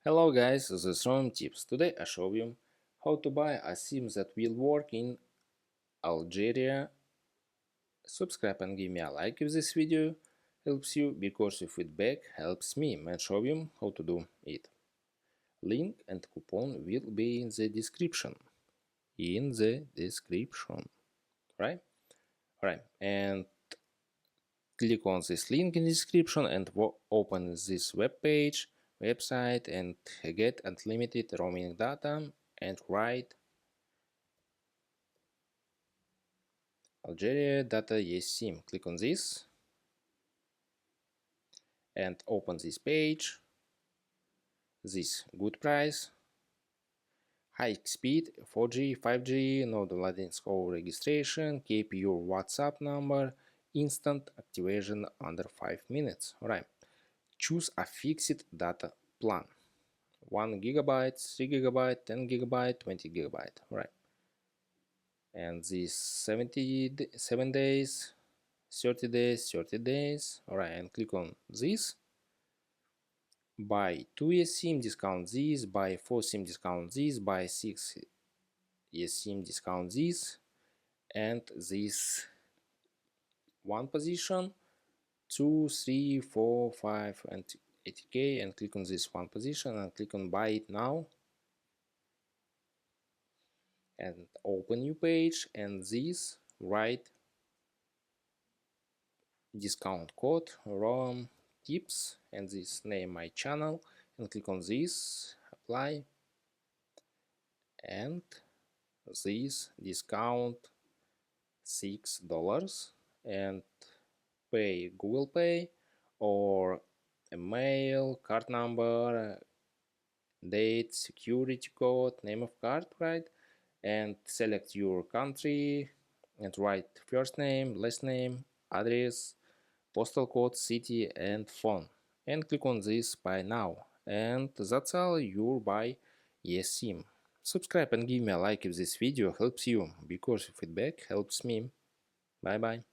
Hello guys, this is Ron Tips. Today I show you how to buy a SIM that will work in Algeria. Subscribe and give me a like if this video helps you, because your feedback helps me and show you how to do it. Link and coupon will be in the description. Right? Alright, and click on this link in the description and open this website and get unlimited roaming data and write Algeria data eSim. Click on this and open this page. This good price, high speed, 4G, 5G, no latency or registration, keep your WhatsApp number, instant activation under 5 minutes. Alright, choose a fixed data plan. 1 gigabyte, 3 gigabyte, 10 gigabyte, 20 gigabyte. Alright, and this 7 days, 30 days, 30 days. Alright, and click on this. Buy 2 eSIM, discount this. Buy 4 SIM, discount this. Buy 6 eSIM, discount this. And this one position, 2, 3, 4, 5 and 80k, and click on this one position and click on buy it now and open new page, and this write discount code ROM tips and this name my channel and click on this apply, and this discount $6 and pay Google Pay or email, card number, date, security code, name of card, right? And select your country and write first name, last name, address, postal code, city and phone, and click on this buy now, and that's all. You buy eSIM. Subscribe and give me a like if this video helps you, because your feedback helps me. Bye bye.